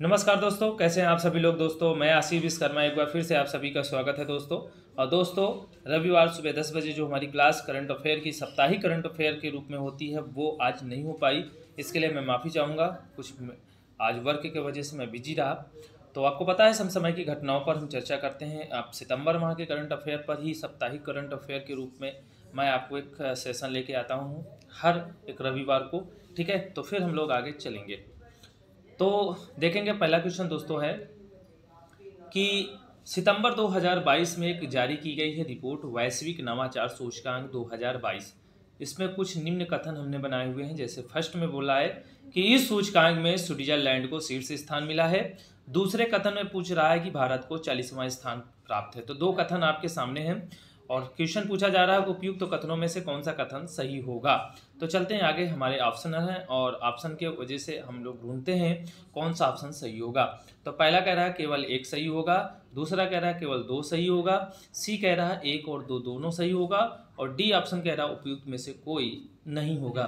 नमस्कार दोस्तों, कैसे हैं आप सभी लोग। दोस्तों मैं आशीष विश्वकर्मा एक बार फिर से आप सभी का स्वागत है दोस्तों। और दोस्तों रविवार सुबह 10 बजे जो हमारी क्लास करंट अफेयर की साप्ताहिक करंट अफेयर के रूप में होती है वो आज नहीं हो पाई। इसके लिए मैं माफ़ी चाहूँगा। आज वर्क की वजह से मैं बिजी रहा। तो आपको पता है समसामयिक की घटनाओं पर हम चर्चा करते हैं। आप सितंबर माह के करंट अफेयर पर ही साप्ताहिक करंट अफेयर के रूप में मैं आपको एक सेशन लेके आता हूँ हर एक रविवार को। ठीक है, तो फिर हम लोग आगे चलेंगे। तो देखेंगे पहला क्वेश्चन दोस्तों है कि सितंबर 2022 में एक जारी की गई है रिपोर्ट वैश्विक नवाचार सूचकांक 2022। इसमें कुछ निम्न कथन हमने बनाए हुए हैं। जैसे फर्स्ट में बोला है कि इस सूचकांक में स्विट्जरलैंड को शीर्ष स्थान मिला है। दूसरे कथन में पूछ रहा है कि भारत को 40वां स्थान प्राप्त है। तो दो कथन आपके सामने हैं और क्वेश्चन पूछा जा रहा है कि उपयुक्त कथनों में से कौन सा कथन सही होगा। तो चलते हैं आगे, हमारे ऑप्शन हैं और ऑप्शन के वजह से हम लोग ढूंढते हैं कौन सा ऑप्शन सही होगा। तो पहला कह रहा है केवल एक सही होगा, दूसरा कह रहा है केवल दो सही होगा, सी कह रहा है एक और दो दोनों सही होगा और डी ऑप्शन कह रहा है उपयुक्त में से कोई नहीं होगा।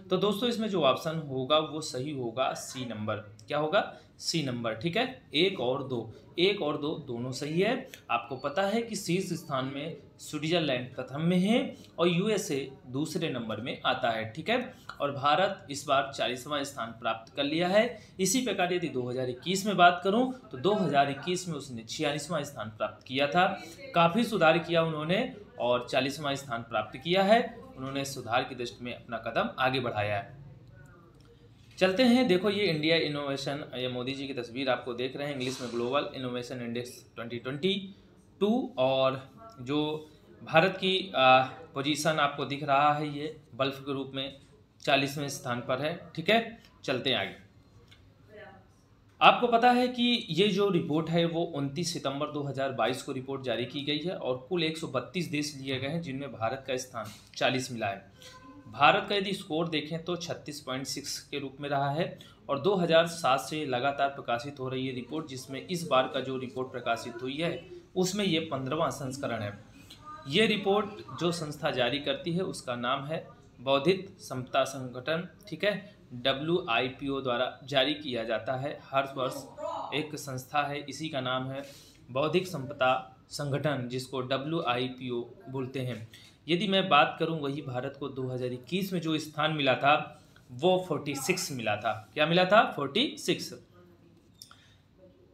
तो दोस्तों इसमें जो ऑप्शन होगा वो सही होगा सी नंबर। क्या होगा? C number. ठीक है, एक और दो दोनों सही है। आपको पता है कि शीर्ष स्थान में स्विट्जरलैंड प्रथम में है और यूएसए दूसरे नंबर में आता है। ठीक है, और भारत इस बार 40वां स्थान प्राप्त कर लिया है। इसी प्रकार यदि 2021 में बात करूं तो 2021 में उसने 46वां स्थान प्राप्त किया था। काफ़ी सुधार किया उन्होंने और 40वां स्थान प्राप्त किया है। उन्होंने सुधार की दृष्टि में अपना कदम आगे बढ़ाया है। चलते हैं, देखो ये इंडिया इनोवेशन, ये मोदी जी की तस्वीर आपको देख रहे हैं। इंग्लिश में ग्लोबल इनोवेशन इंडेक्स 2022 और जो भारत की पोजीशन आपको दिख रहा है ये बल्ब के रूप में 40वें स्थान पर है। ठीक है, चलते हैं आगे। आपको पता है कि ये जो रिपोर्ट है वो 29 सितंबर 2022 को रिपोर्ट जारी की गई है और कुल 132 देश लिए गए हैं जिनमें भारत का स्थान 40 मिला है। भारत का यदि स्कोर देखें तो 36.6 के रूप में रहा है और 2007 से लगातार प्रकाशित हो रही है रिपोर्ट, जिसमें इस बार का जो रिपोर्ट प्रकाशित हुई है उसमें ये 15वां संस्करण है। ये रिपोर्ट जो संस्था जारी करती है उसका नाम है बौद्धिक संपदा संगठन। ठीक है, WIPO द्वारा जारी किया जाता है हर वर्ष। एक संस्था है, इसी का नाम है बौद्धिक संपदा संगठन, जिसको WIPO बोलते हैं। यदि मैं बात करूं वही भारत को 2021 में जो स्थान मिला था वो 46 मिला था। क्या मिला था? 46।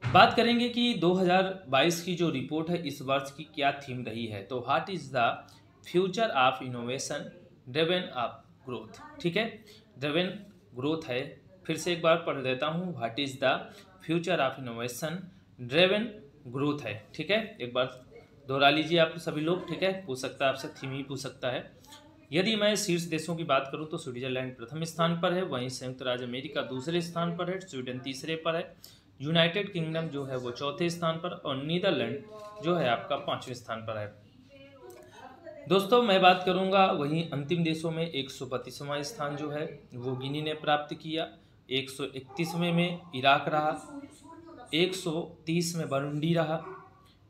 बात करेंगे कि 2022 की जो रिपोर्ट है इस वर्ष की क्या थीम रही है। तो what is the future of innovation driven of growth. ठीक है, ड्रिवन ग्रोथ है। फिर से एक बार पढ़ देता हूँ, what is the future of innovation driven growth है। ठीक है, एक बार दोहरा लीजिए आप सभी लोग। ठीक है, पूछ सकता है आपसे, थीम ही पूछ सकता है। यदि मैं शीर्ष देशों की बात करूं तो स्विट्जरलैंड प्रथम स्थान पर है, वहीं संयुक्त राज्य अमेरिका दूसरे स्थान पर है, स्वीडन तीसरे पर है, यूनाइटेड किंगडम जो है वो चौथे स्थान पर और नीदरलैंड जो है आपका 5वें स्थान पर है। दोस्तों मैं बात करूंगा वहीं अंतिम देशों में 132वां स्थान जो है वो गिनी ने प्राप्त किया, 131वें में इराक रहा, 130 में बरुंडी रहा,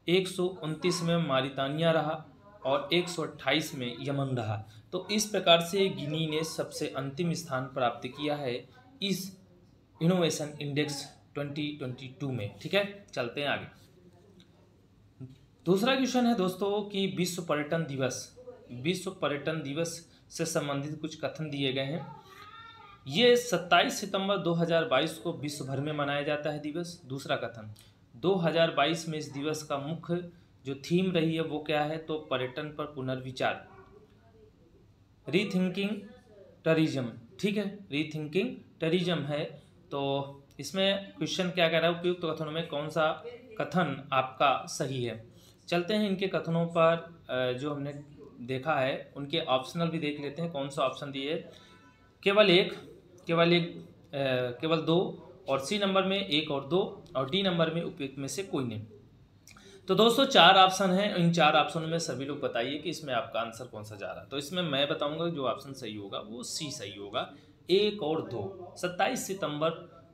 129 में मारितानिया रहा और 128 में यमन रहा। तो इस प्रकार से गिनी ने सबसे अंतिम स्थान प्राप्त किया है इस इनोवेशन इंडेक्स 2022 में। ठीक है, चलते हैं आगे। दूसरा क्वेश्चन है दोस्तों कि विश्व पर्यटन दिवस से संबंधित कुछ कथन दिए गए हैं। ये 27 सितंबर 2022 को विश्व भर में मनाया जाता है दिवस। दूसरा कथन, 2022 में इस दिवस का मुख्य जो थीम रही है वो क्या है? तो पर्यटन पर पुनर्विचार, रीथिंकिंग टूरिज्म। ठीक है, रीथिंकिंग टूरिज्म है। तो इसमें क्वेश्चन क्या कह रहा है, उपयुक्त कथनों में कौन सा कथन आपका सही है। चलते हैं इनके कथनों पर जो हमने देखा है उनके ऑप्शनल भी देख लेते हैं कौन सा ऑप्शन दिए। केवल एक, केवल दो और सी नंबर में एक और दो और डी नंबर में उपयुक्त में से कोई नहीं। तो दोस्तों 4 ऑप्शन हैं, इन 4 ऑप्शनों में सभी लोग बताइए कि इसमें आपका आंसर कौन सा जा रहा है। तो इसमें मैं बताऊंगा जो ऑप्शन सही होगा वो सी सही होगा, एक और दो। 27 सितंबर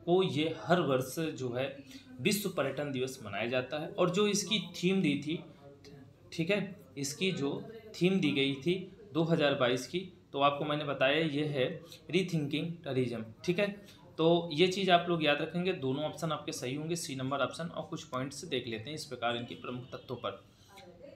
को ये हर वर्ष जो है विश्व पर्यटन दिवस मनाया जाता है और जो इसकी थीम दी थी, ठीक है, इसकी जो थीम दी गई थी 2022 की, तो आपको मैंने बताया ये है रीथिंकिंग टूरिज्म। ठीक है, तो ये चीज़ आप लोग याद रखेंगे, दोनों ऑप्शन आपके सही होंगे, सी नंबर ऑप्शन। और कुछ पॉइंट्स देख लेते हैं इस प्रकार इनके प्रमुख तत्वों पर।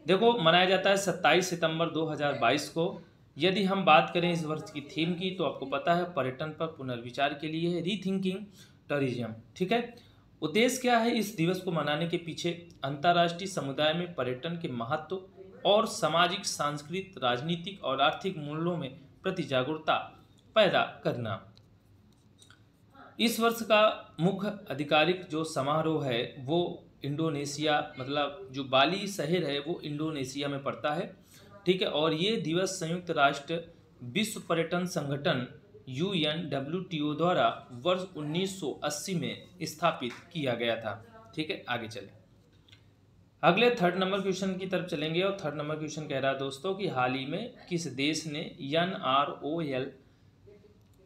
देखो, मनाया जाता है 27 सितंबर 2022 को। यदि हम बात करें इस वर्ष की थीम की, तो आपको पता है पर्यटन पर पुनर्विचार के लिए है, रीथिंकिंग टूरिज्म। ठीक है। उद्देश्य क्या है इस दिवस को मनाने के पीछे? अंतर्राष्ट्रीय समुदाय में पर्यटन के महत्व और सामाजिक, सांस्कृतिक, राजनीतिक और आर्थिक मूल्यों में प्रति जागरूकता पैदा करना। इस वर्ष का मुख्य आधिकारिक जो समारोह है वो इंडोनेशिया, मतलब जो बाली शहर है वो इंडोनेशिया में पड़ता है। ठीक है। और ये दिवस संयुक्त राष्ट्र विश्व पर्यटन संगठन UNWTO द्वारा वर्ष 1980 में स्थापित किया गया था। ठीक है, आगे चले। अगले थर्ड नंबर क्वेश्चन की तरफ चलेंगे। और थर्ड नंबर क्वेश्चन कह रहा है दोस्तों कि हाल ही में किस देश ने NROL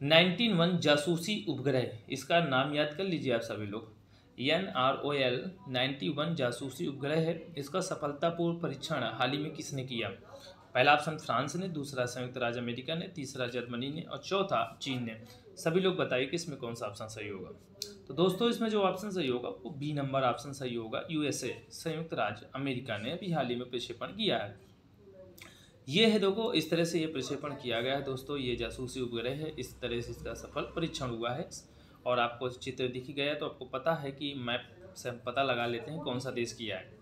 91 जासूसी उपग्रह, इसका नाम याद कर लीजिए आप सभी लोग। NROL 91 जासूसी उपग्रह है, इसका सफलतापूर्व परीक्षण हाल ही में किसने किया? पहला ऑप्शन फ्रांस ने, दूसरा संयुक्त राज्य अमेरिका ने, तीसरा जर्मनी ने और चौथा चीन ने। सभी लोग बताइए कि इसमें कौन सा ऑप्शन सही होगा। तो दोस्तों इसमें जो ऑप्शन सही होगा वो बी नंबर ऑप्शन सही होगा। USA, संयुक्त राज्य अमेरिका ने अभी हाल ही में प्रक्षेपण किया है। ये है, देखो इस तरह से ये प्रक्षेपण किया गया है दोस्तों। ये जासूसी उपग्रह है, इस तरह से इसका सफल परीक्षण हुआ है। और आपको चित्र दिख गया तो आपको पता है कि मैप से हम पता लगा लेते हैं कौन सा देश किया है।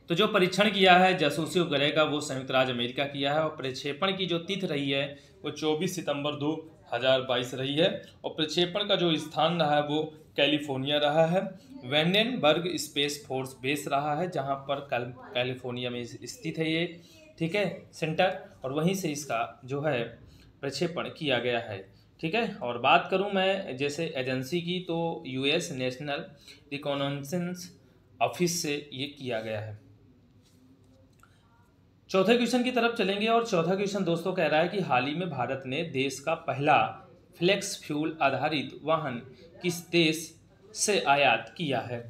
तो जो परीक्षण किया है जासूसी उपग्रह का वो संयुक्त राज्य अमेरिका किया है। और प्रक्षेपण की जो तिथि रही है वो 24 सितंबर 2022 रही है। और प्रक्षेपण का जो स्थान रहा है वो कैलिफोर्निया रहा है। वेंडेनबर्ग स्पेस फोर्स बेस रहा है, जहां पर कैलिफोर्निया में स्थित है ये। ठीक है, सेंटर। और वहीं से इसका जो है प्रक्षेपण किया गया है। ठीक है। और बात करूं मैं जैसे एजेंसी की, तो US नेशनल रिकॉनेसेंस ऑफिस से ये किया गया है। चौथे क्वेश्चन की तरफ चलेंगे। और चौथा क्वेश्चन दोस्तों कह रहा है कि हाल ही में भारत ने देश का पहला फ्लेक्स फ्यूल आधारित वाहन किस देश से आयात किया है?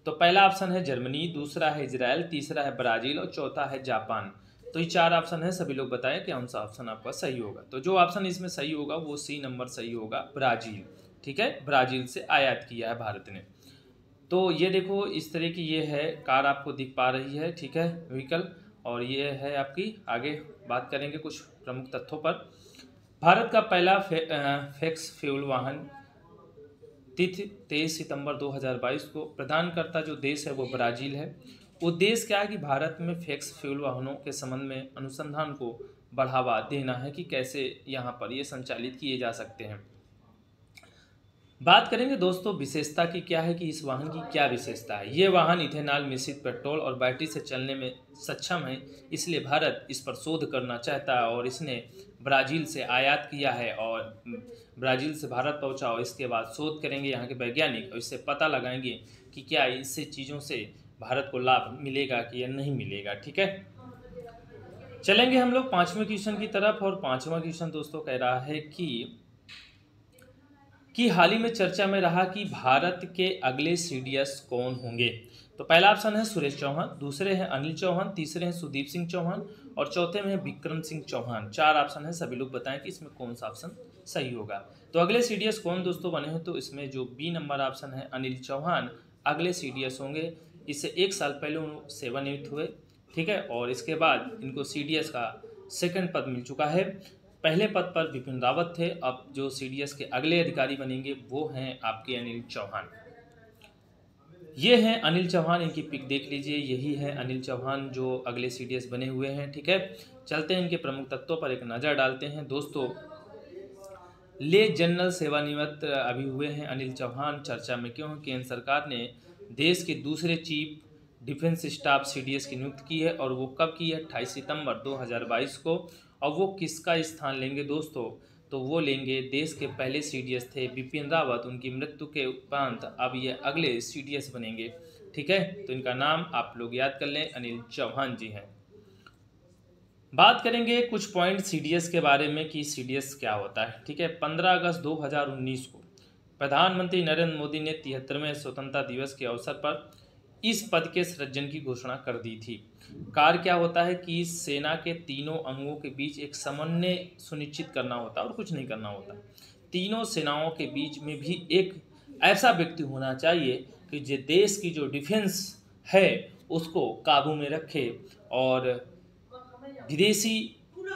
तो पहला ऑप्शन है जर्मनी, दूसरा है इजराइल, तीसरा है ब्राजील और चौथा है जापान। तो ये चार ऑप्शन है, सभी लोग बताएं कि कौन सा ऑप्शन आपका सही होगा। तो जो ऑप्शन इसमें सही होगा वो सी नंबर सही होगा, ब्राजील। ठीक है, ब्राजील से आयात किया है भारत ने। तो ये देखो इस तरह की ये है कार आपको दिख पा रही है। ठीक है, व्हीकल। और ये है आपकी, आगे बात करेंगे कुछ प्रमुख तथ्यों पर। भारत का पहला फ्लेक्स फ्यूल वाहन तिथि 23 सितंबर 2022 को। प्रदानकर्ता जो देश है वो ब्राजील है। उद्देश्य क्या है कि भारत में फ्लेक्स फ्यूल वाहनों के संबंध में अनुसंधान को बढ़ावा देना है कि कैसे यहाँ पर ये संचालित किए जा सकते हैं। बात करेंगे दोस्तों विशेषता की, क्या है कि इस वाहन की क्या विशेषता है। ये वाहन इथेनॉल मिश्रित पेट्रोल और बैटरी से चलने में सक्षम है, इसलिए भारत इस पर शोध करना चाहता है और इसने ब्राज़ील से आयात किया है और ब्राज़ील से भारत पहुंचा। और इसके बाद शोध करेंगे यहाँ के वैज्ञानिक और इससे पता लगाएंगे कि क्या इससे चीज़ों से भारत को लाभ मिलेगा कि या नहीं मिलेगा। ठीक है, चलेंगे हम लोग पाँचवें क्वेश्चन की तरफ। और पाँचवा क्वेश्चन दोस्तों कह रहा है कि हाल ही में चर्चा में रहा कि भारत के अगले CDS कौन होंगे। तो पहला ऑप्शन है सुरेश चौहान, दूसरे हैं अनिल चौहान, तीसरे हैं सुदीप सिंह चौहान और चौथे में है विक्रम सिंह चौहान। चार ऑप्शन है, सभी लोग बताएं कि इसमें कौन सा ऑप्शन सही होगा। तो अगले CDS कौन दोस्तों बने हैं, तो इसमें जो बी नंबर ऑप्शन है अनिल चौहान अगले CDS होंगे। इससे 1 साल पहले उन्होंने सेवानिवृत्त हुए। ठीक है, और इसके बाद इनको CDS का सेकंड पद मिल चुका है। पहले पद पर बिपिन रावत थे, अब जो CDS के अगले अधिकारी बनेंगे वो हैं आपके अनिल चौहान। ये हैं अनिल चौहान, इनकी पिक देख लीजिए, यही है अनिल चौहान जो अगले CDS बने हुए हैं। ठीक है, चलते हैं इनके प्रमुख तत्वों पर एक नज़र डालते हैं दोस्तों। ले जनरल सेवानिवृत्त अभी हुए हैं अनिल चौहान, चर्चा में क्यों? केंद्र सरकार ने देश के दूसरे चीफ डिफेंस स्टाफ CDS की नियुक्ति की है और वो कब की है? 28 सितंबर 2022 को। और वो किसका स्थान लेंगे दोस्तों? तो वो लेंगे देश के पहले CDS थे बिपिन रावत, उनकी मृत्यु के उपरांत अब ये अगले CDS बनेंगे। ठीक है, तो इनका नाम आप लोग याद कर लें, अनिल चौहान जी हैं। बात करेंगे कुछ पॉइंट CDS के बारे में कि CDS क्या होता है। ठीक है, 15 अगस्त 2019 को प्रधानमंत्री नरेंद्र मोदी ने 73वें स्वतंत्रता दिवस के अवसर पर इस पद के सृजन की घोषणा कर दी थी। कार्य क्या होता है कि सेना के तीनों अंगों के बीच एक समन्वय सुनिश्चित करना होता है और कुछ नहीं करना होता। तीनों सेनाओं के बीच में भी एक ऐसा व्यक्ति होना चाहिए कि जो देश की जो डिफेंस है उसको काबू में रखे और विदेशी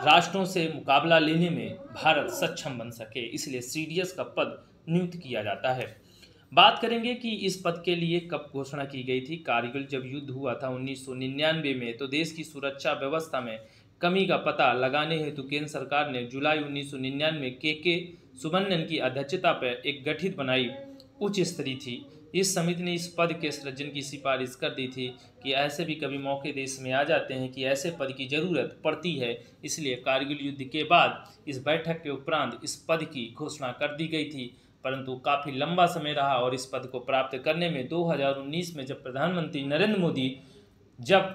राष्ट्रों से मुकाबला लेने में भारत सक्षम बन सके, इसलिए सीडीएस का पद नियुक्त किया जाता है। बात करेंगे कि इस पद के लिए कब घोषणा की गई थी। कारगिल जब युद्ध हुआ था 1999 में, तो देश की सुरक्षा व्यवस्था में कमी का पता लगाने हेतु केंद्र सरकार ने जुलाई 1999 के सुब्रमण्यन की अध्यक्षता पर एक गठित बनाई उच्च स्तरीय थी। इस समिति ने इस पद के सृजन की सिफारिश कर दी थी कि ऐसे भी कभी मौके देश में आ जाते हैं कि ऐसे पद की जरूरत पड़ती है, इसलिए कारगिल युद्ध के बाद इस बैठक के उपरांत इस पद की घोषणा कर दी गई थी। परंतु काफ़ी लंबा समय रहा और इस पद को प्राप्त करने में 2019 में जब प्रधानमंत्री नरेंद्र मोदी जब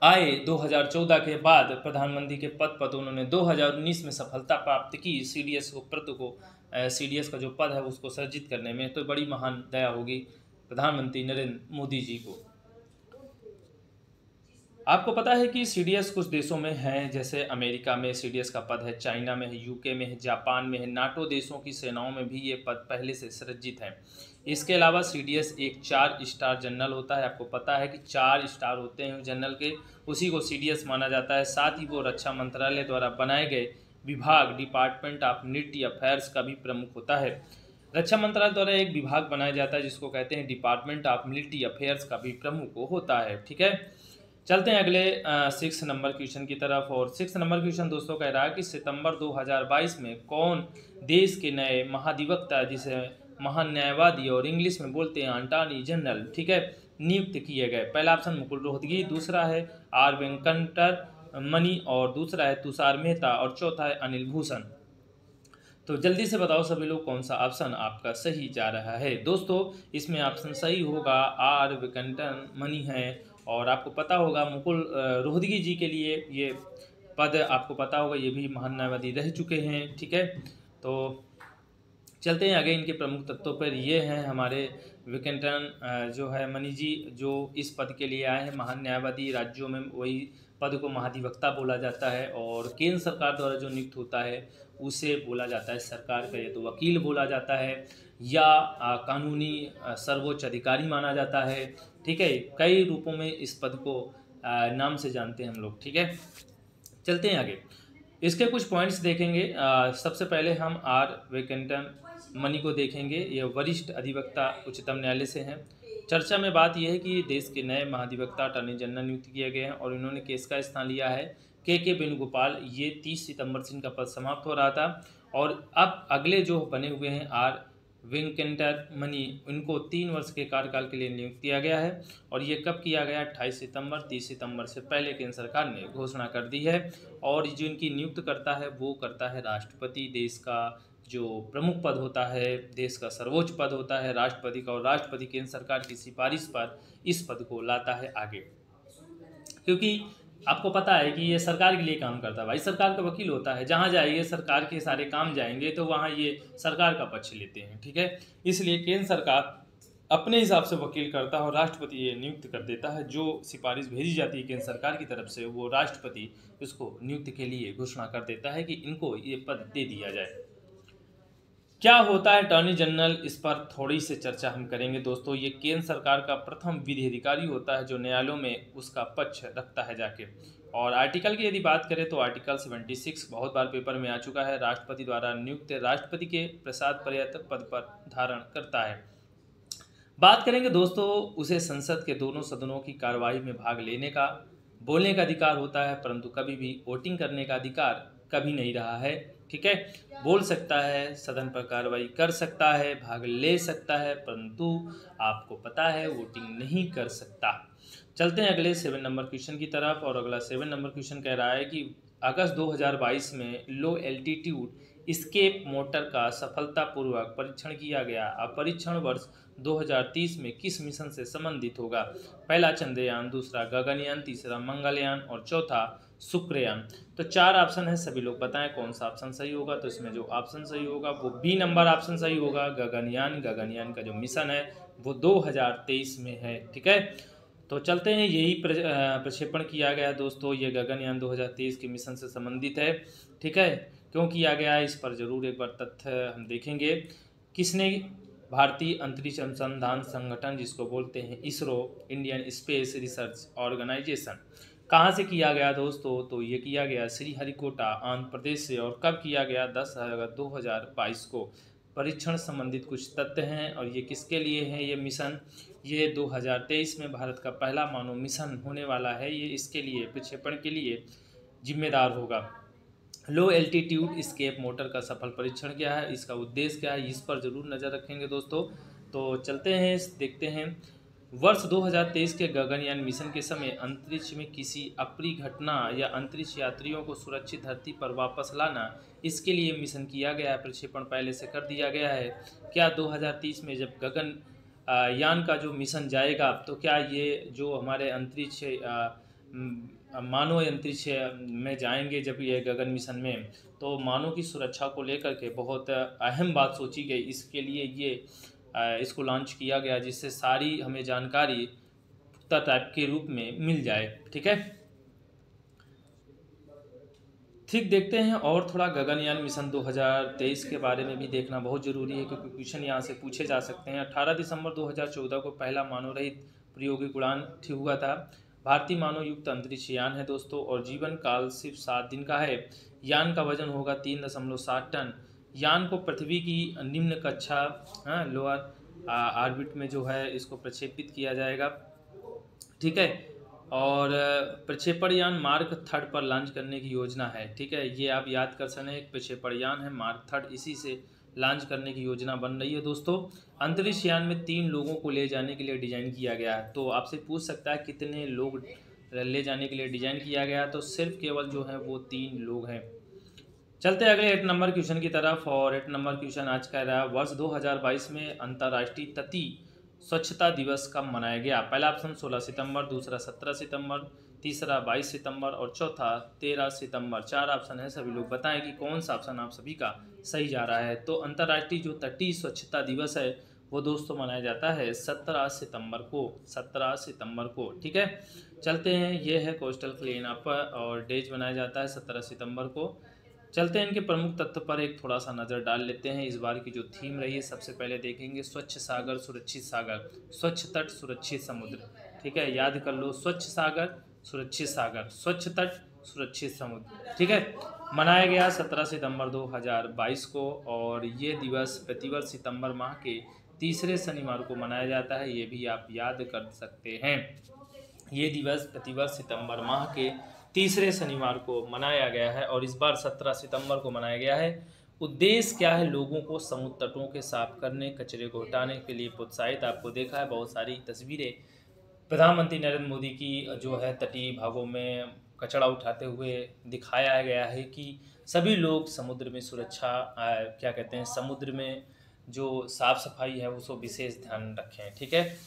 आए 2014 के बाद प्रधानमंत्री के पद पर, तो उन्होंने 2019 में सफलता प्राप्त की सीडीएस को सीडीएस का जो पद है उसको सर्जित करने में। तो बड़ी महान दया होगी प्रधानमंत्री नरेंद्र मोदी जी को। आपको पता है कि सीडीएस कुछ देशों में है, जैसे अमेरिका में सीडीएस का पद है, चाइना में है, यूके में है, जापान में है, नाटो देशों की सेनाओं में भी ये पद पहले से सृजित है। इसके अलावा सीडीएस एक 4 स्टार जनरल होता है। आपको पता है कि 4 स्टार होते हैं जनरल के, उसी को सीडीएस माना जाता है। साथ ही वो रक्षा मंत्रालय द्वारा बनाए गए विभाग डिपार्टमेंट ऑफ मिलिट्री अफेयर्स का भी प्रमुख होता है। रक्षा मंत्रालय द्वारा एक विभाग बनाया जाता है जिसको कहते हैं डिपार्टमेंट ऑफ मिलिट्री अफेयर्स का भी प्रमुख होता है। ठीक है, चलते हैं अगले 6 नंबर क्वेश्चन की तरफ। और 6 नंबर क्वेश्चन दोस्तों कह रहा है कि सितंबर 2022 में कौन देश के नए महाधिवक्ता, जिसे महान्यायवादी और इंग्लिश में बोलते हैं अटॉर्नी जनरल, ठीक है, नियुक्त किए गए। पहला ऑप्शन मुकुल रोहतगी, दूसरा है आर वेंकटर मणि और दूसरा है तुषार मेहता और चौथा है अनिल भूषण। तो जल्दी से बताओ सभी लोग कौन सा ऑप्शन आपका सही जा रहा है। दोस्तों इसमें ऑप्शन सही होगा आर वेंकटर मणि है। और आपको पता होगा मुकुल रोहतगी जी के लिए ये पद आपको पता होगा, ये भी महान न्यायवादी रह चुके हैं। ठीक है, तो चलते हैं आगे इनके प्रमुख तत्वों पर। ये हैं हमारे वेंकटन जो है मणि जी, जो इस पद के लिए आए हैं महान न्यायवादी। राज्यों में वही पद को महाधिवक्ता बोला जाता है और केंद्र सरकार द्वारा जो नियुक्त होता है उसे बोला जाता है सरकार का या तो वकील बोला जाता है या कानूनी सर्वोच्च अधिकारी माना जाता है। ठीक है, कई रूपों में इस पद को नाम से जानते हैं हम लोग। ठीक है, चलते हैं आगे, इसके कुछ पॉइंट्स देखेंगे। सबसे पहले हम आर वेंकटन मणि को देखेंगे। ये वरिष्ठ अधिवक्ता उच्चतम न्यायालय से हैं। चर्चा में बात यह है कि देश के नए महाधिवक्ता अटॉर्नी जनरल नियुक्त किए गए हैं और इन्होंने केस का स्थान लिया है के वेणुगोपाल। ये 30 सितंबर से इनका पद समाप्त हो रहा था और अब अगले जो बने हुए हैं आर वेंकटर मणि, इनको 3 वर्ष के कार्यकाल के लिए नियुक्त किया गया है। और ये कब किया गया? 28 सितंबर 30 सितंबर से पहले केंद्र सरकार ने घोषणा कर दी है। और जो इनकी नियुक्त करता है वो करता है राष्ट्रपति। देश का जो प्रमुख पद होता है, देश का सर्वोच्च पद होता है राष्ट्रपति का, और राष्ट्रपति केंद्र सरकार की सिफारिश पर इस पद को लाता है आगे। क्योंकि आपको पता है कि ये सरकार के लिए काम करता है, भाई सरकार का वकील होता है, जहाँ जाएंगे सरकार के सारे काम जाएंगे तो वहाँ ये सरकार का पक्ष लेते हैं। ठीक है, इसलिए केंद्र सरकार अपने हिसाब से वकील करता है और राष्ट्रपति ये नियुक्त कर देता है। जो सिफारिश भेजी जाती है केंद्र सरकार की तरफ से वो राष्ट्रपति इसको नियुक्त के लिए घोषणा कर देता है कि इनको ये पद दे दिया जाए। क्या होता है अटॉर्नी जनरल, इस पर थोड़ी सी चर्चा हम करेंगे दोस्तों। ये केंद्र सरकार का प्रथम विधि अधिकारी होता है जो न्यायालयों में उसका पक्ष रखता है जाके। और आर्टिकल की यदि बात करें तो आर्टिकल 76 बहुत बार पेपर में आ चुका है। राष्ट्रपति द्वारा नियुक्त राष्ट्रपति के प्रसाद पर्यंत पद पर धारण करता है। बात करेंगे दोस्तों, उसे संसद के दोनों सदनों की कार्यवाही में भाग लेने का, बोलने का अधिकार होता है, परंतु कभी भी वोटिंग करने का अधिकार कभी नहीं रहा है। ठीक है, बोल सकता है, सदन पर कार्रवाई कर सकता है, भाग ले सकता है, परंतु आपको पता है वोटिंग नहीं कर सकता। चलते हैं अगले 7 नंबर क्वेश्चन की तरफ। और अगला 7 नंबर क्वेश्चन कह रहा है कि अगस्त 2022 में लो एल्टीट्यूड स्केप मोटर का सफलतापूर्वक परीक्षण किया गया। अब परीक्षण वर्ष 2030 में किस मिशन से संबंधित होगा? पहला चंद्रयान, दूसरा गगनयान, तीसरा मंगलयान और चौथा शुक्रयान। तो 4 ऑप्शन है, सभी लोग बताएं कौन सा ऑप्शन सही होगा। तो इसमें जो ऑप्शन सही होगा वो बी नंबर ऑप्शन सही होगा, गगनयान। गगनयान का जो मिशन है वो 2023 में है। ठीक है, तो चलते हैं, यही प्रक्षेपण किया गया दोस्तों। ये गगनयान 2023 के मिशन से संबंधित है। ठीक है, क्यों किया गया, इस पर जरूर एक बार तथ्य हम देखेंगे। किसने भारतीय अंतरिक्ष अनुसंधान संगठन जिसको बोलते हैं ISRO, Indian space research organisation, कहाँ से किया गया दोस्तों, तो ये किया गया श्रीहरिकोटा आंध्र प्रदेश से। और कब किया गया, 10 अगस्त 2022 को। परीक्षण संबंधित कुछ तथ्य हैं और ये किसके लिए है ये मिशन, ये 2023 में भारत का पहला मानव मिशन होने वाला है। ये इसके लिए प्रक्षेपण के लिए जिम्मेदार होगा। लो एल्टीट्यूड स्केप मोटर का सफल परीक्षण क्या है, इसका उद्देश्य क्या है, इस पर जरूर नज़र रखेंगे दोस्तों। तो चलते हैं देखते हैं। वर्ष 2023 के गगनयान मिशन के समय अंतरिक्ष में किसी अप्रिय घटना या अंतरिक्ष यात्रियों को सुरक्षित धरती पर वापस लाना, इसके लिए मिशन किया गया है। प्रक्षेपण पहले से कर दिया गया है। क्या 2030 में जब गगन यान का जो मिशन जाएगा, तो क्या ये जो हमारे अंतरिक्ष मानव अंतरिक्ष में जाएंगे जब ये गगन मिशन में, तो मानव की सुरक्षा को लेकर के बहुत अहम बात सोची गई। इसके लिए ये इसको लॉन्च किया गया, जिससे सारी हमें जानकारी पुख्ता टाइप के रूप में मिल जाए। ठीक है, ठीक देखते हैं। और थोड़ा गगनयान मिशन 2023 के बारे में भी देखना बहुत ज़रूरी है, क्योंकि क्वेश्चन यहाँ से पूछे जा सकते हैं। 18 दिसंबर 2014 को पहला मानव रहित प्रायोगिक उड़ान हुआ था। भारतीय मानव युक्त अंतरिक्ष यान है दोस्तों, और जीवन काल सिर्फ 7 दिन का है। यान का वजन होगा 3.7 टन। यान को पृथ्वी की निम्न कक्षा लोअर ऑर्बिट में जो है इसको प्रक्षेपित किया जाएगा। ठीक है, और प्रक्षेपण यान मार्क 3 पर लॉन्च करने की योजना है। ठीक है, ये आप याद कर सकते हैं, एक प्रक्षेपण यान है मार्क 3, इसी से लॉन्च करने की योजना बन रही है दोस्तों। अंतरिक्ष यान में 3 लोगों को ले जाने के लिए डिज़ाइन किया गया है। तो आपसे पूछ सकता है कितने लोग ले जाने के लिए डिज़ाइन किया गया, तो सिर्फ केवल जो है वो 3 लोग हैं। चलते अगले 8 नंबर क्वेश्चन की तरफ। और 8 नंबर क्वेश्चन आज कह रहा है, वर्ष 2022 में अंतर्राष्ट्रीय तटीय स्वच्छता दिवस कब मनाया गया। पहला ऑप्शन 16 सितंबर, दूसरा 17 सितंबर, तीसरा 22 सितंबर और चौथा 13 सितंबर। 4 ऑप्शन है, सभी लोग बताएं कि कौन सा ऑप्शन आप सभी का सही जा रहा है। तो अंतर्राष्ट्रीय जो तटीय स्वच्छता दिवस है वो दोस्तों मनाया जाता है 17 सितंबर को, 17 सितंबर को। ठीक है, चलते हैं। ये है कोस्टल क्लीन अप और डेज मनाया जाता है 17 सितंबर को। चलते हैं इनके प्रमुख तत्व पर एक थोड़ा सा नज़र डाल लेते हैं। इस बार की जो थीम रही है, सबसे पहले देखेंगे स्वच्छ सागर सुरक्षित सागर, स्वच्छ तट सुरक्षित समुद्र। ठीक है, याद कर लो, स्वच्छ सागर सुरक्षित सागर, स्वच्छ तट सुरक्षित समुद्र। ठीक है, मनाया गया 17 सितंबर 2022 को। और ये दिवस प्रतिवर्ष सितंबर माह के तीसरे शनिवार को मनाया जाता है, ये भी आप याद कर सकते हैं। ये दिवस प्रतिवर्ष सितंबर माह के तीसरे शनिवार को मनाया गया है और इस बार 17 सितंबर को मनाया गया है। उद्देश्य क्या है, लोगों को समुद्र तटों के साफ करने, कचरे को हटाने के लिए प्रोत्साहित। आपको देखा है बहुत सारी तस्वीरें प्रधानमंत्री नरेंद्र मोदी की जो है तटीय भागों में कचरा उठाते हुए दिखाया गया है कि सभी लोग समुद्र में सुरक्षा क्या कहते हैं, समुद्र में जो साफ़ सफाई है उसको विशेष ध्यान रखें। ठीक है,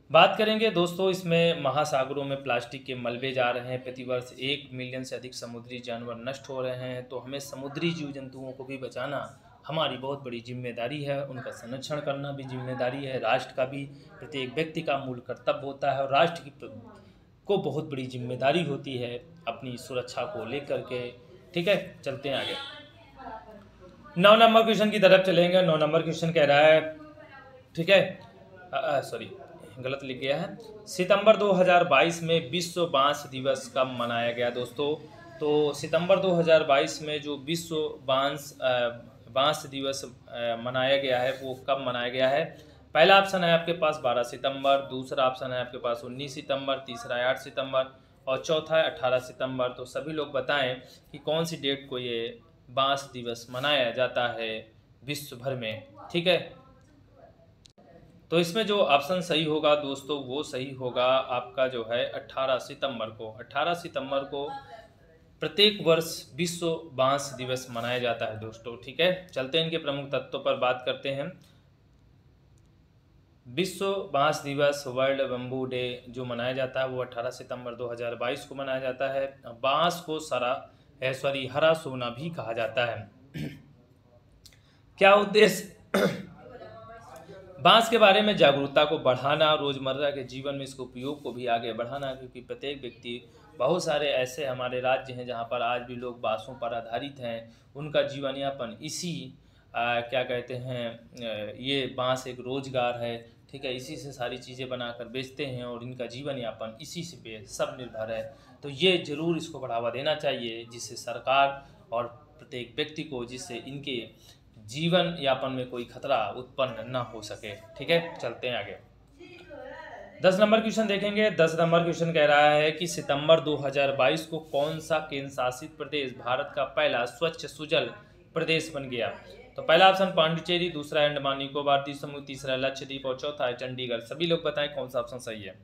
बात करेंगे दोस्तों, इसमें महासागरों में प्लास्टिक के मलबे जा रहे हैं। प्रतिवर्ष 1 मिलियन से अधिक समुद्री जानवर नष्ट हो रहे हैं। तो हमें समुद्री जीव जंतुओं को भी बचाना हमारी बहुत बड़ी जिम्मेदारी है, उनका संरक्षण करना भी जिम्मेदारी है। राष्ट्र का भी प्रत्येक व्यक्ति का मूल कर्तव्य होता है और राष्ट्र की को बहुत बड़ी जिम्मेदारी होती है अपनी सुरक्षा को लेकर के। ठीक है, चलते हैं आगे। 9 नंबर क्वेश्चन की तरफ चलेंगे। 9 नंबर क्वेश्चन कह रहा है, ठीक है, सॉरी गलत लिख गया है। सितंबर 2022 में विश्व बांस दिवस कब मनाया गया दोस्तों। तो सितंबर 2022 में जो विश्व बांस दिवस मनाया गया है वो कब मनाया गया है। पहला ऑप्शन है आपके पास 12 सितंबर, दूसरा ऑप्शन है आपके पास 19 सितंबर, तीसरा है 8 सितंबर और चौथा है 18 सितंबर। तो सभी लोग बताएं कि कौन सी डेट को ये बांस दिवस मनाया जाता है विश्व भर में। ठीक है, तो इसमें जो ऑप्शन सही होगा दोस्तों वो सही होगा आपका जो है 18 सितंबर को। 18 सितंबर को प्रत्येक वर्ष विश्व बांस दिवस मनाया जाता है दोस्तों। ठीक है, चलते हैं इनके प्रमुख तत्वों पर बात करते हैं। विश्व बांस दिवस, वर्ल्ड बम्बू डे जो मनाया जाता है वो 18 सितंबर 2022 को मनाया जाता है। बांस को हरा सोना भी कहा जाता है। क्या उद्देश्य बांस के बारे में जागरूकता को बढ़ाना, रोज़मर्रा के जीवन में इसके उपयोग को भी आगे बढ़ाना, क्योंकि प्रत्येक व्यक्ति, बहुत सारे ऐसे हमारे राज्य हैं जहाँ पर आज भी लोग बांसों पर आधारित हैं। उनका जीवन यापन इसी क्या कहते हैं, ये बांस एक रोजगार है, ठीक है, इसी से सारी चीज़ें बनाकर बेचते हैं और इनका जीवन यापन इसी से पे सब निर्भर है। तो ये ज़रूर इसको बढ़ावा देना चाहिए, जिससे सरकार और प्रत्येक व्यक्ति को, जिससे इनके जीवन यापन में कोई खतरा उत्पन्न न हो सके। ठीक है, चलते हैं आगे। 10 नंबर क्वेश्चन देखेंगे। 10 नंबर क्वेश्चन कह रहा है कि सितंबर 2022 को कौन सा केंद्र शासित प्रदेश भारत का पहला स्वच्छ सुजल प्रदेश बन गया? तो पहला ऑप्शन पांडिचेरी, दूसरा अंडमान निकोबार द्वीप समूह, तीसरा लक्षद्वीप और चौथा है चंडीगढ़। सभी लोग बताएं कौन सा ऑप्शन सही है।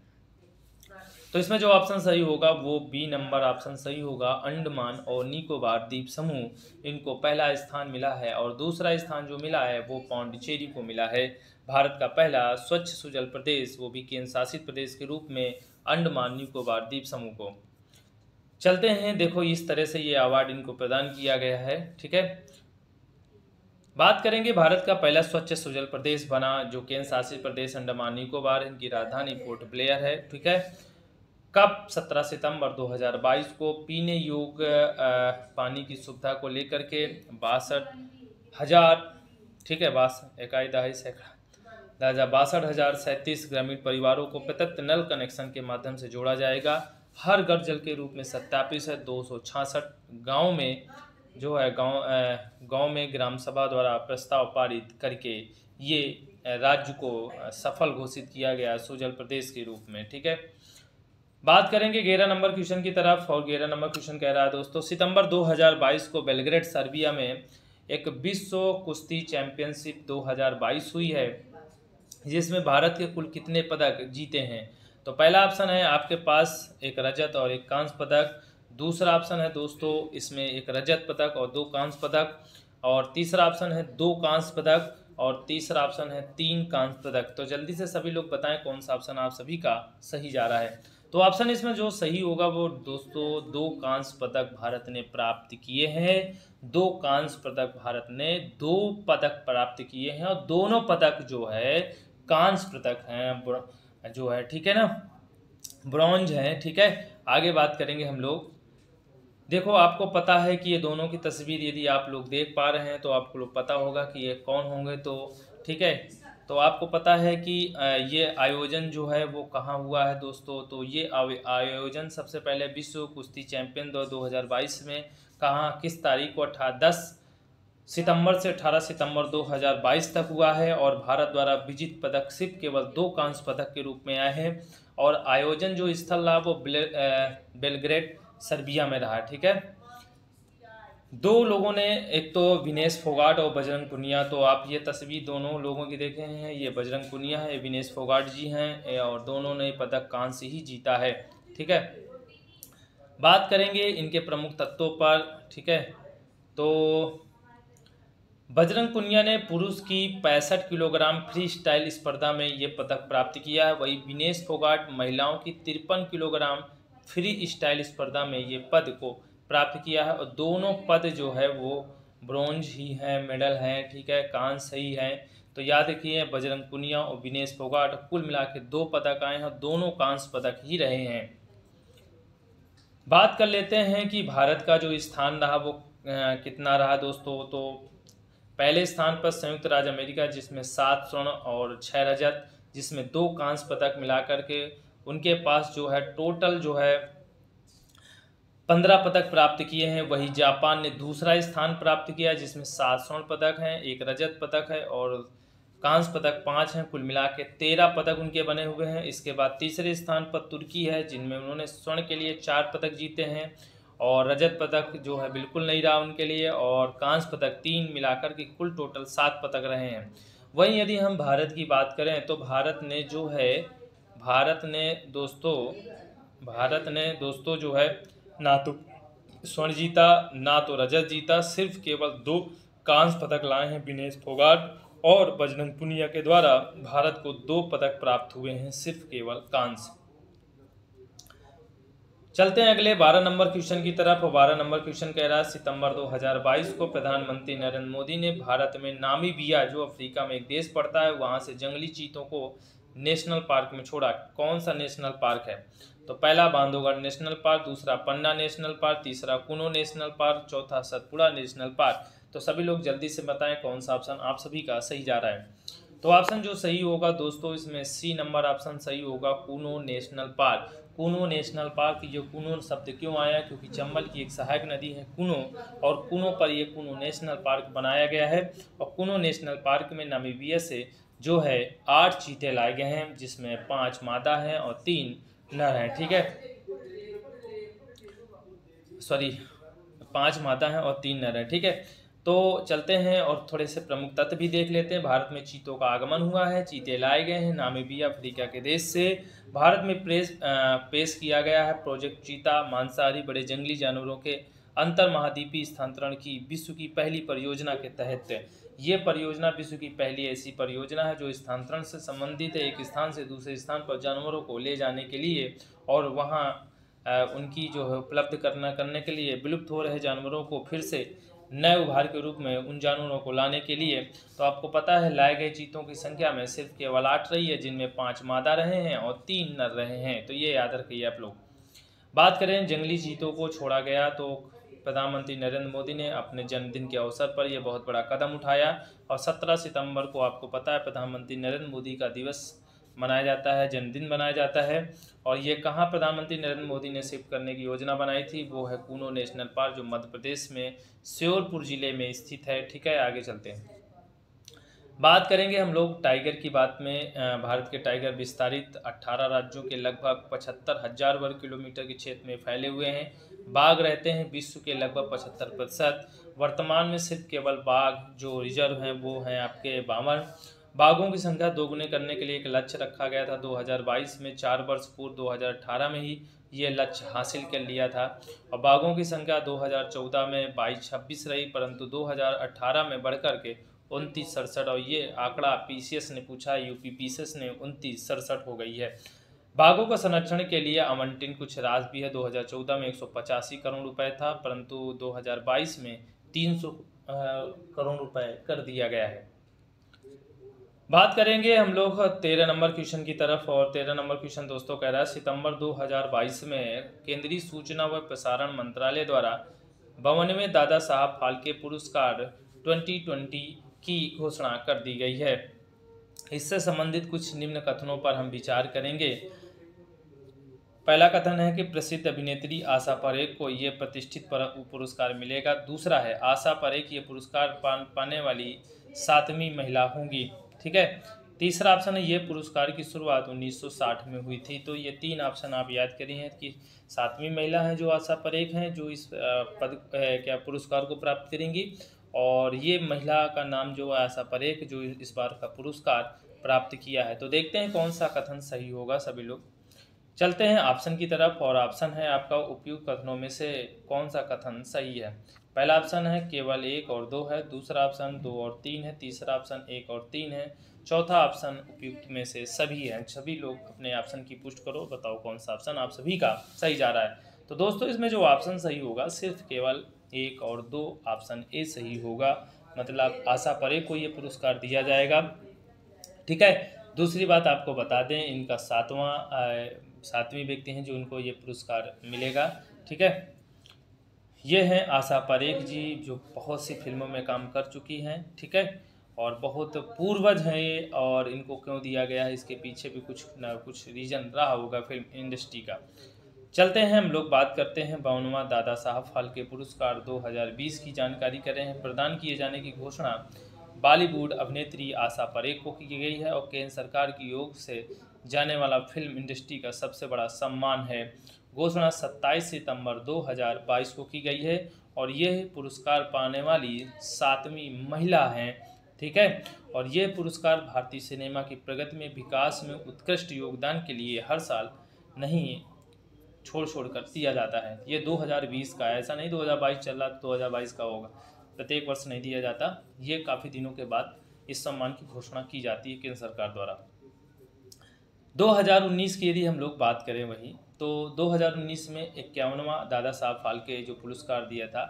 तो इसमें जो ऑप्शन सही होगा वो बी नंबर ऑप्शन सही होगा। अंडमान और निकोबार द्वीप समूह, इनको पहला स्थान मिला है और दूसरा स्थान जो मिला है वो पांडिचेरी को मिला है। भारत का पहला स्वच्छ सुजल प्रदेश, वो भी केंद्र शासित प्रदेश के रूप में, अंडमान निकोबार द्वीप समूह को। चलते हैं, देखो इस तरह से ये अवार्ड इनको प्रदान किया गया है। ठीक है, बात करेंगे भारत का पहला स्वच्छ सुजल प्रदेश बना जो केंद्र शासित प्रदेश अंडमान निकोबार, इनकी राजधानी पोर्ट ब्लेयर है। ठीक है, कब? 17 सितंबर 2022 को पीने योग्य पानी की सुविधा को लेकर के 62,000, ठीक है, 62,037 ग्रामीण परिवारों को प्रत्यक्ष नल कनेक्शन के माध्यम से जोड़ा जाएगा। हर घर जल के रूप में सत्यापित है। 266 गाँव में जो है गांव में ग्राम सभा द्वारा प्रस्ताव पारित करके ये राज्य को सफल घोषित किया गया सुजल प्रदेश के रूप में। ठीक है, बात करेंगे 11 नंबर क्वेश्चन की तरफ। और 11 नंबर क्वेश्चन कह रहा है दोस्तों, सितंबर 2022 को बेलग्रेड सर्बिया में एक विश्व कुश्ती चैंपियनशिप 2022 हुई है, जिसमें भारत के कुल कितने पदक जीते हैं? तो पहला ऑप्शन है आपके पास एक रजत और एक कांस्य पदक। दूसरा ऑप्शन है दोस्तों इसमें एक रजत पदक और 2 कांस्य पदक। और तीसरा ऑप्शन है 2 कांस्य पदक और तीसरा ऑप्शन है 3 कांस्य पदक। तो जल्दी से सभी लोग बताएं कौन सा ऑप्शन आप सभी का सही जा रहा है। तो ऑप्शन इसमें जो सही होगा वो दोस्तों 2 कांस्य पदक भारत ने प्राप्त किए हैं। 2 कांस्य पदक भारत ने 2 पदक प्राप्त किए हैं और दोनों पदक जो है कांस्य पदक हैं जो है, ठीक है ना, ब्रॉन्ज है। ठीक है, आगे बात करेंगे हम लोग। देखो आपको पता है कि ये दोनों की तस्वीर यदि आप लोग देख पा रहे हैं तो आपको लोग पता होगा कि ये कौन होंगे। तो ठीक है, तो आपको पता है कि ये आयोजन जो है वो कहाँ हुआ है दोस्तों। तो ये आयोजन सबसे पहले विश्व कुश्ती चैंपियन 2022 में कहाँ, किस तारीख को, 10 सितंबर से 18 सितंबर 2022 तक हुआ है। और भारत द्वारा विजित पदक सिर्फ केवल 2 कांस्य पदक के रूप में आए हैं। और आयोजन जो स्थल रहा वो बेलग्रेड सर्बिया में रहा। ठीक है, 2 लोगों ने, एक तो विनेश फोगाट और बजरंग पुनिया। तो आप ये तस्वीर दोनों लोगों की देखे हैं, ये बजरंग पुनिया है, विनेश फोगाट जी हैं और दोनों ने पदक कांस्य ही जीता है। ठीक है, बात करेंगे इनके प्रमुख तत्वों पर। ठीक है, तो बजरंग पुनिया ने पुरुष की 65 किलोग्राम फ्री स्टाइल स्पर्धा में ये पदक प्राप्त किया है। वही विनेश फोगाट महिलाओं की 53 किलोग्राम फ्री स्टाइल स्पर्धा में ये पद को प्राप्त किया है। और दोनों पद जो है वो ब्रॉन्ज ही हैं, मेडल हैं। ठीक है, कांस्य ही हैं। तो याद रखिए बजरंग पुनिया और विनेश फोगाट कुल मिला के 2 पदक आए हैं, दोनों कांस्य पदक ही रहे हैं। बात कर लेते हैं कि भारत का जो स्थान रहा वो कितना रहा दोस्तों। तो पहले स्थान पर संयुक्त राज्य अमेरिका, जिसमें 7 स्वर्ण और 6 रजत, जिसमें 2 कांस्य पदक मिलाकर के उनके पास जो है टोटल जो है 15 पदक प्राप्त किए हैं। वही जापान ने दूसरा स्थान प्राप्त किया, जिसमें 7 स्वर्ण पदक हैं, 1 रजत पदक है और कांस्य पदक 5 हैं। कुल मिला के 13 पदक उनके बने हुए हैं। इसके बाद तीसरे स्थान पर तुर्की है, जिनमें उन्होंने स्वर्ण के लिए 4 पदक जीते हैं और रजत पदक जो है बिल्कुल नहीं रहा उनके लिए, और कांस्य पदक 3 मिलाकर के कुल टोटल 7 पदक रहे हैं। वहीं यदि हम भारत की बात करें तो भारत ने दोस्तों जो है ना तो स्वर्ण जीता ना तो रजत जीता, सिर्फ केवल 2 कांस्य पदक लाए हैं विनेश फोगाट और बजरंग पुनिया के द्वारा। भारत को 2 पदक प्राप्त हुए हैं, सिर्फ केवल कांस्य। चलते हैं अगले 12 नंबर क्वेश्चन की तरफ। और 12 नंबर क्वेश्चन कह रहा है सितंबर 2022 को प्रधानमंत्री नरेंद्र मोदी ने भारत में नामीबिया, जो अफ्रीका में एक देश पड़ता है, वहां से जंगली चीतों को नेशनल पार्क में छोड़ा। कौन सा नेशनल पार्क है? तो पहला बांधवगढ़ नेशनल पार्क, दूसरा पन्ना नेशनल पार्क, तीसरा कुनो नेशनल पार्क, चौथा सतपुड़ा नेशनल पार्क। तो सभी लोग जल्दी से बताएं कौन सा ऑप्शन आप सभी का सही जा रहा है। तो ऑप्शन जो सही होगा दोस्तों इसमें सी नंबर ऑप्शन सही होगा, कुनो नेशनल पार्क। कुनो नेशनल पार्क, ये कुनो शब्द क्यों आया? क्योंकि चंबल की एक सहायक नदी है कुनो, और कुनो पर ये कुनो नेशनल पार्क बनाया गया है। और कुनो नेशनल पार्क में नामीबिया से जो है 8 चीते लाए गए हैं, जिसमें 5 मादा हैं और 3 नर हैं। ठीक है, सॉरी 5 मादा हैं और 3 नर हैं। ठीक है, तो चलते हैं और थोड़े से प्रमुख तथ्य भी देख लेते हैं। भारत में चीतों का आगमन हुआ है, चीते लाए गए हैं नामीबिया अफ्रीका के देश से। भारत में पेश किया गया है प्रोजेक्ट चीता, मांसाहारी बड़े जंगली जानवरों के अंतर महाद्वीपीय स्थानांतरण की विश्व की पहली परियोजना के तहत। ये परियोजना विश्व की पहली ऐसी परियोजना है जो स्थानांतरण से संबंधित है, एक स्थान से दूसरे स्थान पर जानवरों को ले जाने के लिए और वहाँ उनकी जो है उपलब्ध करने के लिए विलुप्त हो रहे जानवरों को फिर से नए उभार के रूप में उन जानवरों को लाने के लिए। तो आपको पता है लाए गए चीतों की संख्या में सिर्फ केवल 8 रही है, जिनमें 5 मादा रहे हैं और 3 नर रहे हैं। तो ये याद रखिए आप लोग। बात करें जंगली चीतों को छोड़ा गया, तो प्रधानमंत्री नरेंद्र मोदी ने अपने जन्मदिन के अवसर पर यह बहुत बड़ा कदम उठाया। और 17 सितंबर को आपको पता है प्रधानमंत्री नरेंद्र मोदी का दिवस मनाया जाता है, जन्मदिन मनाया जाता है। और ये कहाँ प्रधानमंत्री नरेंद्र मोदी ने शिफ्ट करने की योजना बनाई थी? वो है कुनो नेशनल पार्क, जो मध्य प्रदेश में श्योरपुर जिले में स्थित है। ठीक है, आगे चलते हैं। बात करेंगे हम लोग टाइगर की बात में। भारत के टाइगर विस्तारित 18 राज्यों के लगभग 75,000 वर्ग किलोमीटर के क्षेत्र में फैले हुए हैं। बाघ रहते हैं विश्व के लगभग 75%। वर्तमान में सिर्फ केवल बाघ जो रिजर्व हैं वो हैं आपके 52। बाघों की संख्या दोगुने करने के लिए एक लक्ष्य रखा गया था 2022 में। 4 वर्ष पूर्व 2018 में ही ये लक्ष्य हासिल कर लिया था। और बाघों की संख्या 2014 में 22-26 रही, परंतु 2018 में बढ़कर के 29-67, और ये आंकड़ा पीसीएस ने पूछा है, यूपी पीसीएस ने 29-67 हो गई है। बाघों का संरक्षण के लिए आवंटन कुछ राशि भी है। 2014 में 185 करोड़ रुपए था, परंतु 2022 में 300 करोड़ रुपए कर दिया गया है। बात करेंगे हम लोग 13 नंबर क्वेश्चन की तरफ। और 13 नंबर क्वेश्चन दोस्तों कह रहा है सितंबर 2022 में केंद्रीय सूचना व प्रसारण मंत्रालय द्वारा 52वें दादा साहब फाल्के पुरस्कार 2020 की घोषणा कर दी गई है। इससे संबंधित कुछ निम्न कथनों पर हम विचार करेंगे। पहला कथन है कि प्रसिद्ध अभिनेत्री आशा परेख को ये प्रतिष्ठित पुरस्कार मिलेगा। दूसरा है आशा परेख ये पुरस्कार पाने वाली 7वीं महिला होंगी। ठीक है, तीसरा ऑप्शन है ये पुरस्कार की शुरुआत 1960 में हुई थी। तो ये 3 ऑप्शन आप याद करिए कि 7वीं महिला हैं जो आशा परेख हैं जो इस पुरस्कार को प्राप्त करेंगी, और ये महिला का नाम जो आशा परेख जो इस बार का पुरस्कार प्राप्त किया है। तो देखते हैं कौन सा कथन सही होगा। सभी लोग चलते हैं ऑप्शन की तरफ, और ऑप्शन है आपका उपयुक्त कथनों में से कौन सा कथन सही है। पहला ऑप्शन है केवल 1 और 2 है, दूसरा ऑप्शन 2 और 3 है, तीसरा ऑप्शन 1 और 3 है, चौथा ऑप्शन उपयुक्त में से सभी है। सभी लोग अपने ऑप्शन की पुष्टि करो, बताओ कौन सा ऑप्शन आप सभी का सही जा रहा है। तो दोस्तों इसमें जो ऑप्शन सही होगा सिर्फ केवल 1 और 2 ऑप्शन ए सही होगा, मतलब आशा परेख को ये पुरस्कार दिया जाएगा। ठीक है, दूसरी बात आपको बता दें इनका 7वीं व्यक्ति हैं जो इनको ये पुरस्कार मिलेगा। ठीक है, ये हैं आशा परेख जी जो बहुत सी फिल्मों में काम कर चुकी हैं। ठीक है, और बहुत पूर्वज हैं ये, और इनको क्यों दिया गया है इसके पीछे भी कुछ ना कुछ रीजन रहा होगा फिल्म इंडस्ट्री का। चलते हैं हम लोग बात करते हैं 52वां दादा साहब फाल्के पुरस्कार 2020 की जानकारी कर रहे हैं। प्रदान किए जाने की घोषणा बॉलीवुड अभिनेत्री आशा परेख को की गई है, और केंद्र सरकार की ओर से जाने वाला फिल्म इंडस्ट्री का सबसे बड़ा सम्मान है। घोषणा 27 सितंबर 2022 को की गई है, और यह पुरस्कार पाने वाली 7वीं महिला हैं। ठीक है, और यह पुरस्कार भारतीय सिनेमा की प्रगति में विकास में उत्कृष्ट योगदान के लिए हर साल नहीं छोड़ कर दिया जाता है। ये 2020 का, ऐसा नहीं 2022 चल रहा 2022 का होगा, प्रत्येक वर्ष नहीं दिया जाता। ये काफ़ी दिनों के बाद इस सम्मान की घोषणा की जाती है केंद्र सरकार द्वारा। 2019 की यदि हम लोग बात करें वही, तो 2019 में 51वां दादा साहब फाल्के जो पुरस्कार दिया था,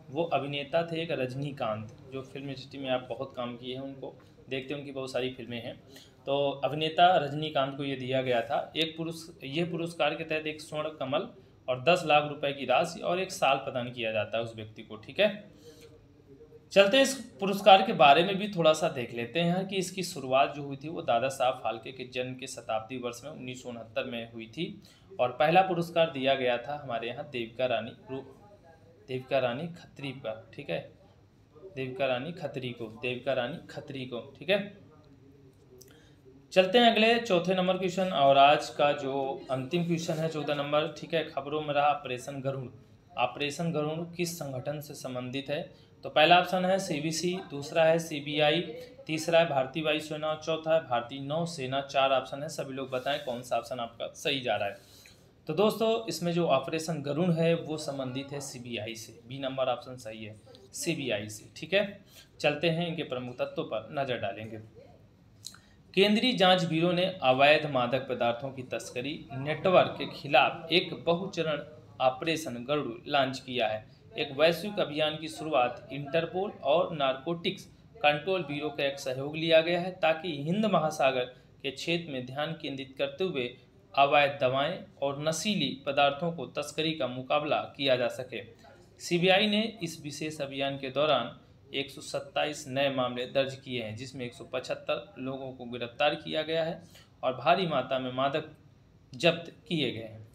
वो अभिनेता थे एक रजनीकांत, जो फिल्म इंडस्ट्री में आप बहुत काम किए हैं, उनको देखते हैं, उनकी बहुत सारी फिल्में हैं। तो अभिनेता रजनीकांत को ये दिया गया था। ये पुरस्कार के तहत एक स्वर्ण कमल और 10 लाख रुपए की राशि और 1 साल प्रदान किया जाता है उस व्यक्ति को। ठीक है, चलते हैं इस पुरस्कार के बारे में भी थोड़ा सा देख लेते हैं कि इसकी शुरुआत जो हुई थी वो दादा साहब फाल्के के जन्म के शताब्दी वर्ष में 1969 में हुई थी। और पहला पुरस्कार दिया गया था हमारे यहाँ देविका रानी खत्री पर। ठीक है, देविका रानी खत्री को। ठीक है, चलते हैं अगले चौथे नंबर क्वेश्चन। और आज का जो अंतिम क्वेश्चन है 14 नंबर। ठीक है, खबरों में रहा ऑपरेशन गरुड़ किस संगठन से संबंधित है? तो पहला ऑप्शन है सीबीसी, दूसरा है सीबीआई, तीसरा है भारतीय वायुसेना, चौथा है भारतीय नौसेना। 4 ऑप्शन है, सभी लोग बताएं कौन सा ऑप्शन आपका सही जा रहा है। तो दोस्तों इसमें जो ऑपरेशन गरुड़ है वो संबंधित है सीबीआई से। बी नंबर ऑप्शन सही है, सीबीआई से। ठीक है, चलते हैं इनके प्रमुख तत्वों पर नजर डालेंगे। केंद्रीय जांच ब्यूरो ने अवैध मादक पदार्थों की तस्करी नेटवर्क के खिलाफ एक बहुचरण ऑपरेशन गरुड़ लॉन्च किया है। एक वैश्विक अभियान की शुरुआत इंटरपोल और नारकोटिक्स कंट्रोल ब्यूरो का एक सहयोग लिया गया है ताकि हिंद महासागर के क्षेत्र में ध्यान केंद्रित करते हुए अवैध दवाएं और नशीली पदार्थों को तस्करी का मुकाबला किया जा सके। सीबीआई ने इस विशेष अभियान के दौरान 127 नए मामले दर्ज किए हैं, जिसमें 175 लोगों को गिरफ्तार किया गया है और भारी मात्रा में मादक जब्त किए गए हैं।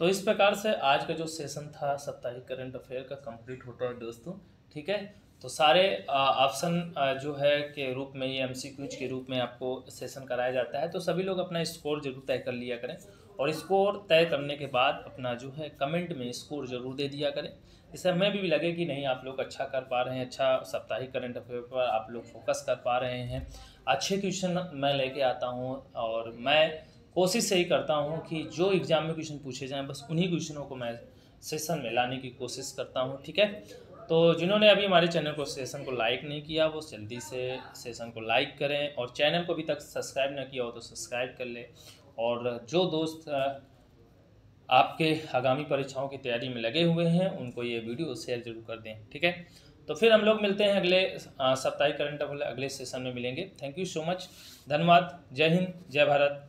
तो इस प्रकार से आज का जो सेशन था साप्ताहिक करंट अफेयर का कंप्लीट होता है दोस्तों। ठीक है, तो सारे ऑप्शन जो है के रूप में, ये एमसीक्यूज के रूप में आपको सेशन कराया जाता है। तो सभी लोग अपना स्कोर जरूर तय कर लिया करें और स्कोर तय करने के बाद अपना जो है कमेंट में स्कोर जरूर दे दिया करें। इससे हमें भी लगे कि नहीं आप लोग अच्छा कर पा रहे हैं, अच्छा साप्ताहिक करंट अफेयर पर आप लोग फोकस कर पा रहे हैं, अच्छे क्वेश्चन मैं लेके आता हूँ। और मैं कोशिश यही करता हूँ कि जो एग्ज़ाम में क्वेश्चन पूछे जाएँ बस उन्हीं क्वेश्चनों को मैं सेशन में लाने की कोशिश करता हूँ। ठीक है, तो जिन्होंने अभी हमारे चैनल को सेशन को लाइक नहीं किया वो जल्दी से सेशन को लाइक करें और चैनल को अभी तक सब्सक्राइब ना किया हो तो सब्सक्राइब कर ले। और जो दोस्त आपके आगामी परीक्षाओं की तैयारी में लगे हुए हैं उनको ये वीडियो शेयर जरूर कर दें। ठीक है, तो फिर हम लोग मिलते हैं अगले साप्ताहिक करंट अफेयर अगले सेशन में मिलेंगे। थैंक यू सो मच, धन्यवाद, जय हिंद, जय भारत।